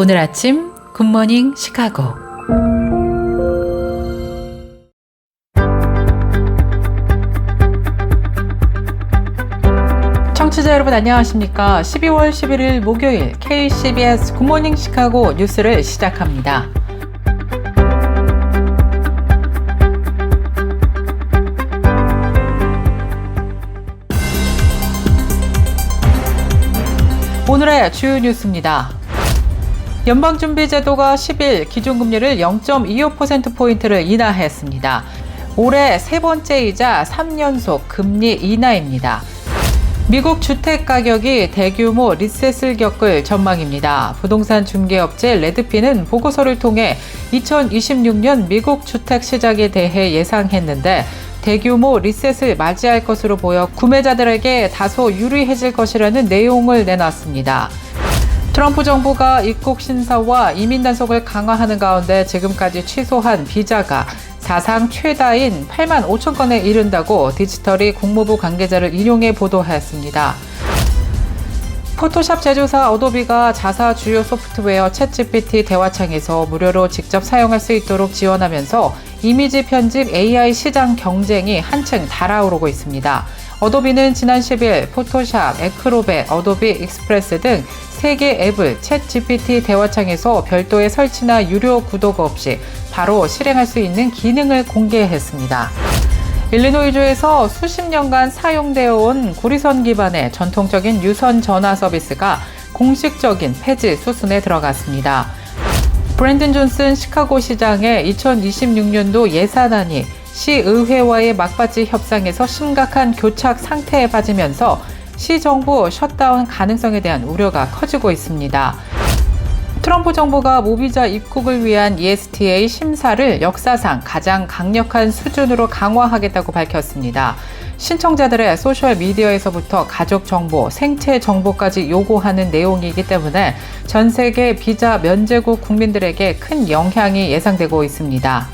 오늘 아침 굿모닝 시카고. 청취자 여러분 안녕하십니까? 12월 11일 목요일 KCBS 굿모닝 시카고 뉴스를 시작합니다. 오늘의 주요 뉴스입니다. 연방준비제도가 10일 기준금리를 0.25%포인트를 인하했습니다. 올해 세 번째이자 3연속 금리 인하입니다. 미국 주택가격이 대규모 리셋을 겪을 전망입니다. 부동산 중개업체 레드핀은 보고서를 통해 2026년 미국 주택시장에 대해 예상했는데 대규모 리셋을 맞이할 것으로 보여 구매자들에게 다소 유리해질 것이라는 내용을 내놨습니다. 트럼프 정부가 입국 심사와 이민 단속을 강화하는 가운데 지금까지 취소한 비자가 사상 최다인 8만 5천 건에 이른다고 디지털이 국무부 관계자를 인용해 보도했습니다. 포토샵 제조사 어도비가 자사 주요 소프트웨어 챗GPT 대화창에서 무료로 직접 사용할 수 있도록 지원하면서 이미지 편집 AI 시장 경쟁이 한층 달아오르고 있습니다. 어도비는 지난 10일 포토샵, 애크로벳, 어도비 익스프레스 등 3개 앱을 챗GPT 대화창에서 별도의 설치나 유료 구독 없이 바로 실행할 수 있는 기능을 공개했습니다. 일리노이주에서 수십 년간 사용되어 온 구리선 기반의 전통적인 유선 전화 서비스가 공식적인 폐지 수순에 들어갔습니다. 브랜든 존슨 시카고 시장의 2026년도 예산안이 시의회와의 막바지 협상에서 심각한 교착 상태에 빠지면서 시정부 셧다운 가능성에 대한 우려가 커지고 있습니다. 트럼프 정부가 무비자 입국을 위한 ESTA 심사를 역사상 가장 강력한 수준으로 강화하겠다고 밝혔습니다. 신청자들의 소셜미디어에서부터 가족 정보, 생체 정보까지 요구하는 내용이기 때문에 전 세계 비자 면제국 국민들에게 큰 영향이 예상되고 있습니다.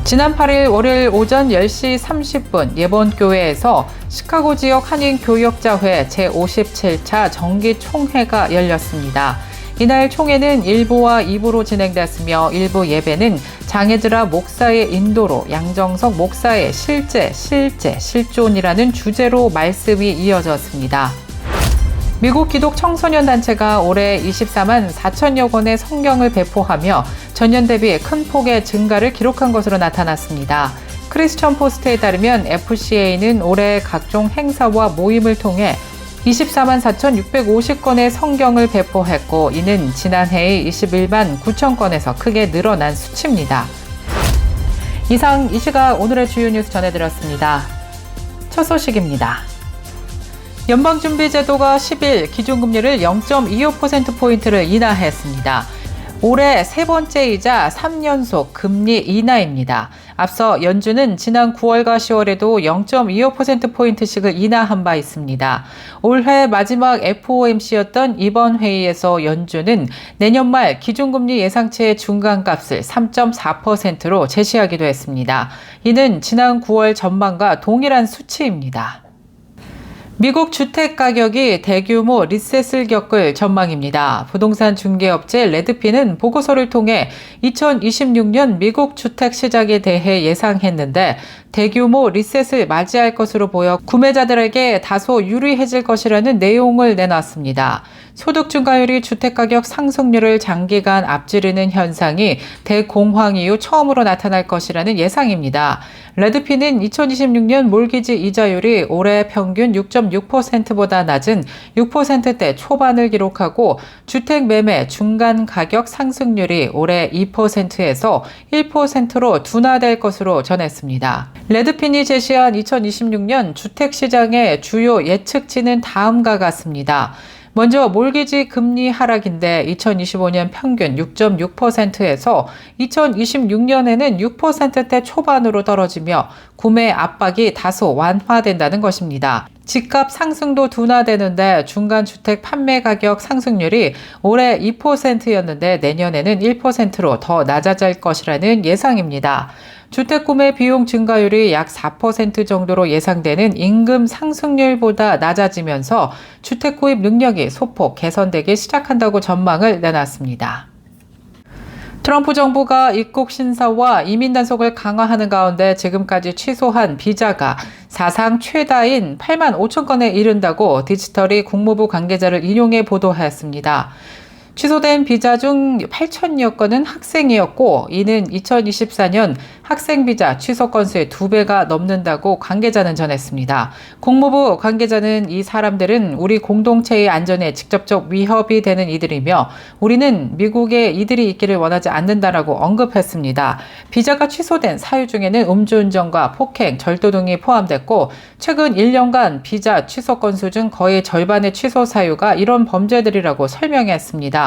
지난 8일 월요일 오전 10시 30분 예본교회에서 시카고 지역 한인교역자회 제57차 정기총회가 열렸습니다. 이날 총회는 1부와 2부로 진행됐으며 1부 예배는 장애드라 목사의 인도로 양정석 목사의 실존이라는 주제로 말씀이 이어졌습니다. 미국 기독 청소년 단체가 올해 24만 4천여 권의 성경을 배포하며 전년 대비 큰 폭의 증가를 기록한 것으로 나타났습니다. 크리스천 포스트에 따르면 FCA는 올해 각종 행사와 모임을 통해 24만 4,650건의 성경을 배포했고 이는 지난해의 21만 9천 건에서 크게 늘어난 수치입니다. 이상 이 시각 오늘의 주요 뉴스 전해드렸습니다. 첫 소식입니다. 연방준비제도가 10일 기준금리를 0.25%포인트를 인하했습니다. 올해 세 번째이자 3연속 금리 인하입니다. 앞서 연준은 지난 9월과 10월에도 0.25%포인트씩을 인하한 바 있습니다. 올해 마지막 FOMC였던 이번 회의에서 연준은 내년 말 기준금리 예상치의 중간값을 3.4%로 제시하기도 했습니다. 이는 지난 9월 전망과 동일한 수치입니다. 미국 주택가격이 대규모 리셋을 겪을 전망입니다. 부동산 중개업체 레드핀은 보고서를 통해 2026년 미국 주택시장에 대해 예상했는데 대규모 리셋을 맞이할 것으로 보여 구매자들에게 다소 유리해질 것이라는 내용을 내놨습니다. 소득 증가율이 주택가격 상승률을 장기간 앞지르는 현상이 대공황 이후 처음으로 나타날 것이라는 예상입니다. 레드핀은 2026년 몰기지 이자율이 올해 평균 6.6%보다 낮은 6%대 초반을 기록하고 주택 매매 중간 가격 상승률이 올해 2%에서 1%로 둔화될 것으로 전했습니다. 레드핀이 제시한 2026년 주택시장의 주요 예측치는 다음과 같습니다. 먼저 몰기지 금리 하락인데 2025년 평균 6.6%에서 2026년에는 6%대 초반으로 떨어지며 구매 압박이 다소 완화된다는 것입니다. 집값 상승도 둔화되는데 중간 주택 판매 가격 상승률이 올해 2%였는데 내년에는 1%로 더 낮아질 것이라는 예상입니다. 주택 구매 비용 증가율이 약 4% 정도로 예상되는 임금 상승률보다 낮아지면서 주택 구입 능력이 소폭 개선되기 시작한다고 전망을 내놨습니다. 트럼프 정부가 입국 신사와 이민 단속을 강화하는 가운데 지금까지 취소한 비자가 사상 최다인 8만 5천 건에 이른다고 디지털이 국무부 관계자를 인용해 보도하였습니다. 취소된 비자 중 8천여 건은 학생이었고 이는 2024년 학생 비자 취소 건수의 2배가 넘는다고 관계자는 전했습니다. 국무부 관계자는 이 사람들은 우리 공동체의 안전에 직접적 위협이 되는 이들이며 우리는 미국에 이들이 있기를 원하지 않는다라고 언급했습니다. 비자가 취소된 사유 중에는 음주운전과 폭행, 절도 등이 포함됐고 최근 1년간 비자 취소 건수 중 거의 절반의 취소 사유가 이런 범죄들이라고 설명했습니다.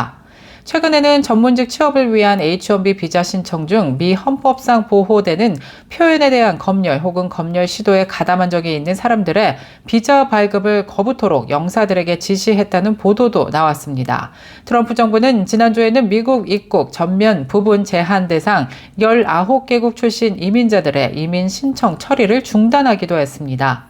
최근에는 전문직 취업을 위한 H-1B 비자 신청 중 미 헌법상 보호되는 표현에 대한 검열 혹은 검열 시도에 가담한 적이 있는 사람들의 비자 발급을 거부토록 영사들에게 지시했다는 보도도 나왔습니다. 트럼프 정부는 지난주에는 미국 입국 전면 부분 제한 대상 19개국 출신 이민자들의 이민 신청 처리를 중단하기도 했습니다.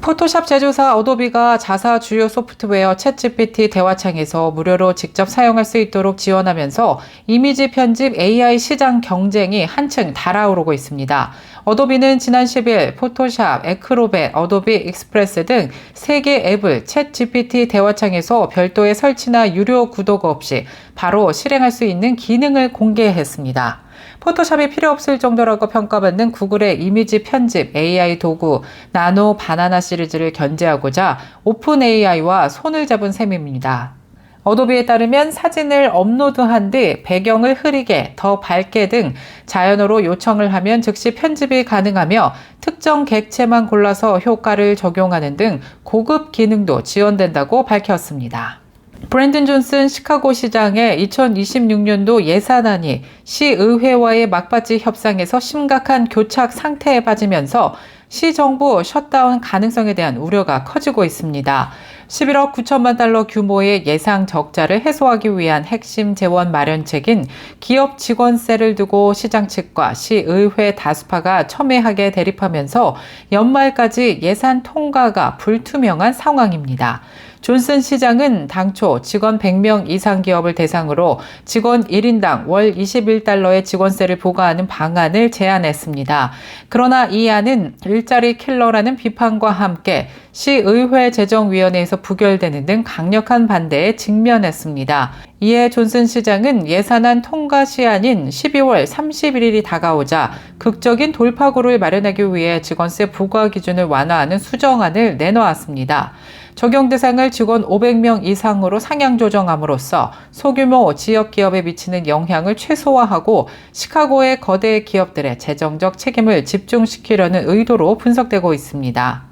포토샵 제조사 어도비가 자사 주요 소프트웨어 챗GPT 대화창에서 무료로 직접 사용할 수 있도록 지원하면서 이미지 편집 AI 시장 경쟁이 한층 달아오르고 있습니다. 어도비는 지난 10일 포토샵, 애크로벳, 어도비 익스프레스 등 3개 앱을 챗GPT 대화창에서 별도의 설치나 유료 구독 없이 바로 실행할 수 있는 기능을 공개했습니다. 포토샵이 필요 없을 정도라고 평가받는 구글의 이미지 편집 AI 도구 나노 바나나 시리즈를 견제하고자 오픈 AI와 손을 잡은 셈입니다. 어도비에 따르면 사진을 업로드한 뒤 배경을 흐리게, 더 밝게 등 자연어로 요청을 하면 즉시 편집이 가능하며 특정 객체만 골라서 효과를 적용하는 등 고급 기능도 지원된다고 밝혔습니다. 브랜든 존슨 시카고 시장의 2026년도 예산안이 시의회와의 막바지 협상에서 심각한 교착 상태에 빠지면서 시정부 셧다운 가능성에 대한 우려가 커지고 있습니다. 11억 9천만 달러 규모의 예상 적자를 해소하기 위한 핵심 재원 마련책인 기업 직원세를 두고 시장 측과 시의회 다수파가 첨예하게 대립하면서 연말까지 예산 통과가 불투명한 상황입니다. 존슨 시장은 당초 직원 100명 이상 기업을 대상으로 직원 1인당 월 21달러의 직원세를 부과하는 방안을 제안했습니다. 그러나 이 안은 일자리 킬러라는 비판과 함께 시의회 재정위원회에서 부결되는 등 강력한 반대에 직면했습니다. 이에 존슨 시장은 예산안 통과 시한인 12월 31일이 다가오자 극적인 돌파구를 마련하기 위해 직원세 부과 기준을 완화하는 수정안을 내놓았습니다. 적용 대상을 직원 500명 이상으로 상향 조정함으로써 소규모 지역 기업에 미치는 영향을 최소화하고 시카고의 거대 기업들의 재정적 책임을 집중시키려는 의도로 분석되고 있습니다.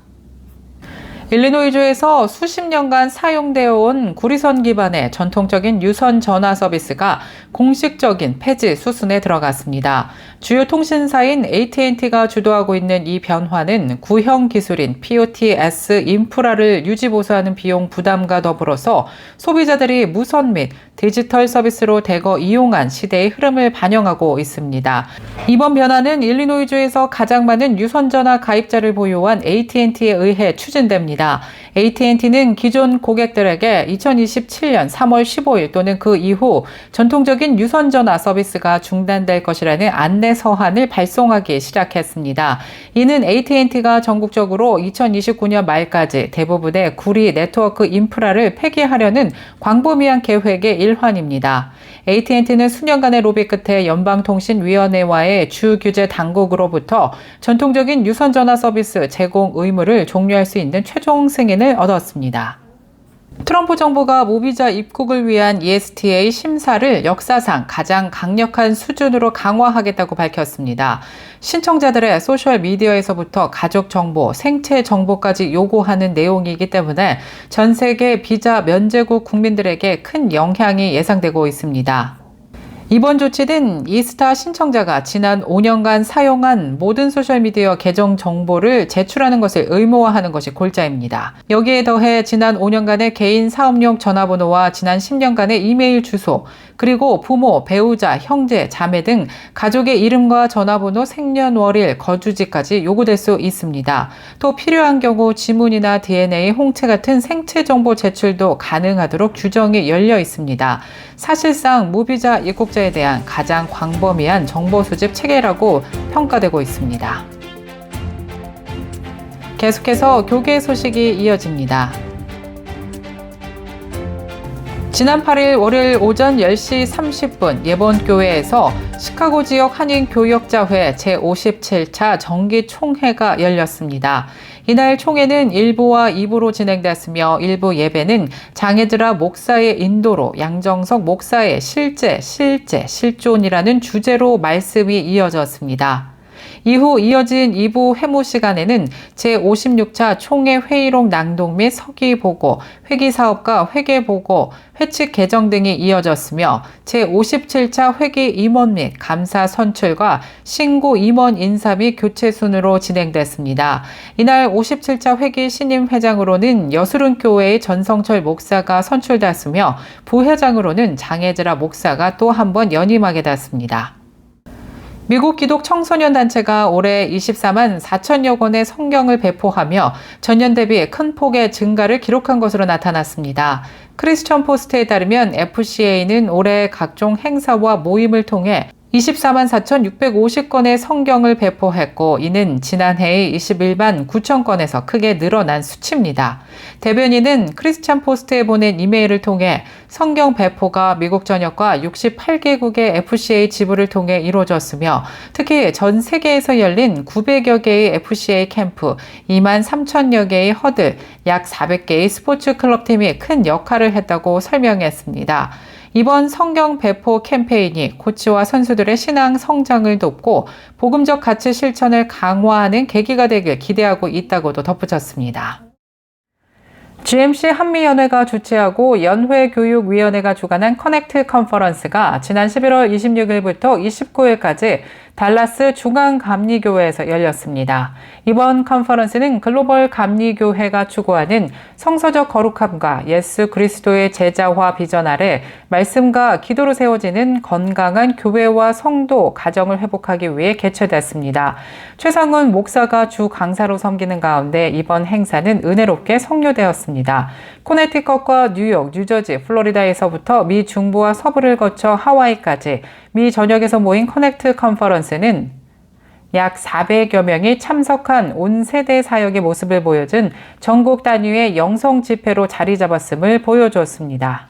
일리노이주에서 수십 년간 사용되어 온 구리선 기반의 전통적인 유선 전화 서비스가 공식적인 폐지 수순에 들어갔습니다. 주요 통신사인 AT&T가 주도하고 있는 이 변화는 구형 기술인 POTS 인프라를 유지 보수하는 비용 부담과 더불어서 소비자들이 무선 및 디지털 서비스로 대거 이용한 시대의 흐름을 반영하고 있습니다. 이번 변화는 일리노이주에서 가장 많은 유선전화 가입자를 보유한 AT&T에 의해 추진됩니다. AT&T는 기존 고객들에게 2027년 3월 15일 또는 그 이후 전통적인 유선전화 서비스가 중단될 것이라는 안내 서한을 발송하기 시작했습니다. 이는 AT&T가 전국적으로 2029년 말까지 대부분의 구리 네트워크 인프라를 폐기하려는 광범위한 계획의 일환입니다. AT&T는 수년간의 로비 끝에 연방통신위원회와의 주규제 당국으로부터 전통적인 유선전화 서비스 제공 의무를 종료할 수 있는 최종 승인을 얻었습니다. 트럼프 정부가 무비자 입국을 위한 ESTA 심사를 역사상 가장 강력한 수준으로 강화하겠다고 밝혔습니다. 신청자들의 소셜미디어에서부터 가족 정보, 생체 정보까지 요구하는 내용이기 때문에 전 세계 비자 면제국 국민들에게 큰 영향이 예상되고 있습니다. 이번 조치는 이스타 신청자가 지난 5년간 사용한 모든 소셜미디어 계정 정보를 제출하는 것을 의무화하는 것이 골자입니다. 여기에 더해 지난 5년간의 개인 사업용 전화번호와 지난 10년간의 이메일 주소, 그리고 부모, 배우자, 형제, 자매 등 가족의 이름과 전화번호, 생년월일, 거주지까지 요구될 수 있습니다. 또 필요한 경우 지문이나 DNA, 홍채 같은 생체 정보 제출도 가능하도록 규정이 열려 있습니다. 사실상 무비자 입국자에 대한 가장 광범위한 정보 수집 체계라고 평가되고 있습니다. 계속해서 교계 소식이 이어집니다. 지난 8일 월요일 오전 10시 30분 예본교회에서 시카고 지역 한인교역자회 제57차 정기총회가 열렸습니다. 이날 총회는 1부와 2부로 진행됐으며 1부 예배는 장애드라 목사의 인도로 양정석 목사의 실존이라는 주제로 말씀이 이어졌습니다. 이후 이어진 2부 회무 시간에는 제56차 총회 회의록 낭독 및 서기 보고, 회기 사업과 회계 보고, 회칙 개정 등이 이어졌으며 제57차 회기 임원 및 감사 선출과 신고 임원 인사 및 교체 순으로 진행됐습니다. 이날 57차 회기 신임 회장으로는 여수run교회의 전성철 목사가 선출됐으며 부회장으로는 장혜즈라 목사가 또 한 번 연임하게 됐습니다. 미국 기독 청소년 단체가 올해 24만 4천여 권의 성경을 배포하며 전년 대비 큰 폭의 증가를 기록한 것으로 나타났습니다. 크리스천 포스트에 따르면 FCA는 올해 각종 행사와 모임을 통해 24만 4,650건의 성경을 배포했고, 이는 지난해의 21만 9천 건에서 크게 늘어난 수치입니다. 대변인은 크리스천 포스트에 보낸 이메일을 통해 성경 배포가 미국 전역과 68개국의 FCA 지부를 통해 이루어졌으며, 특히 전 세계에서 열린 900여 개의 FCA 캠프, 2만 3천여 개의 허들, 약 400개의 스포츠 클럽팀이 큰 역할을 했다고 설명했습니다. 이번 성경 배포 캠페인이 코치와 선수들의 신앙 성장을 돕고 복음적 가치 실천을 강화하는 계기가 되길 기대하고 있다고도 덧붙였습니다. GMC 한미연회가 주최하고 연회교육위원회가 주관한 커넥트 컨퍼런스가 지난 11월 26일부터 29일까지 달라스 중앙감리교회에서 열렸습니다. 이번 컨퍼런스는 글로벌 감리교회가 추구하는 성서적 거룩함과 예수 그리스도의 제자화 비전 아래 말씀과 기도로 세워지는 건강한 교회와 성도, 가정을 회복하기 위해 개최됐습니다. 최상훈 목사가 주 강사로 섬기는 가운데 이번 행사는 은혜롭게 성료되었습니다. 코네티컷과 뉴욕, 뉴저지, 플로리다에서부터 미 중부와 서부를 거쳐 하와이까지 미 전역에서 모인 커넥트 컨퍼런스는 약 400여 명이 참석한 온 세대 사역의 모습을 보여준 전국 단위의 영성 집회로 자리 잡았음을 보여주었습니다.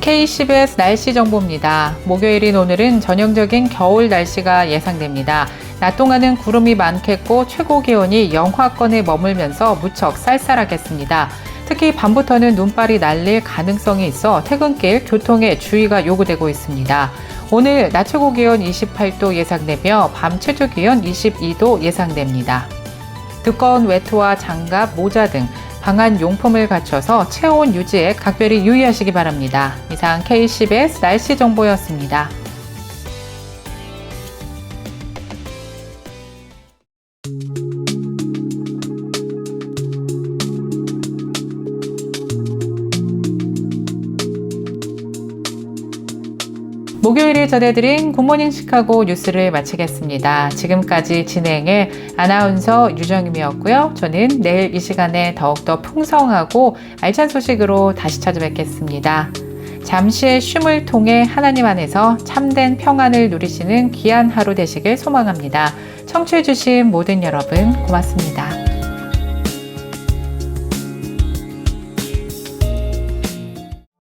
KCBS 날씨 정보입니다. 목요일인 오늘은 전형적인 겨울 날씨가 예상됩니다. 낮 동안은 구름이 많겠고 최고 기온이 영하권에 머물면서 무척 쌀쌀하겠습니다. 특히 밤부터는 눈발이 날릴 가능성이 있어 퇴근길 교통에 주의가 요구되고 있습니다. 오늘 낮 최고 기온 28도 예상되며 밤 최저 기온 22도 예상됩니다. 두꺼운 외투와 장갑, 모자 등 방한 용품을 갖춰서 체온 유지에 각별히 유의하시기 바랍니다. 이상 KCBS 날씨 정보였습니다. 목요일에 전해드린 굿모닝 시카고 뉴스를 마치겠습니다. 지금까지 진행의 아나운서 유정임이었고요. 저는 내일 이 시간에 더욱더 풍성하고 알찬 소식으로 다시 찾아뵙겠습니다. 잠시의 쉼을 통해 하나님 안에서 참된 평안을 누리시는 귀한 하루 되시길 소망합니다. 청취해주신 모든 여러분 고맙습니다.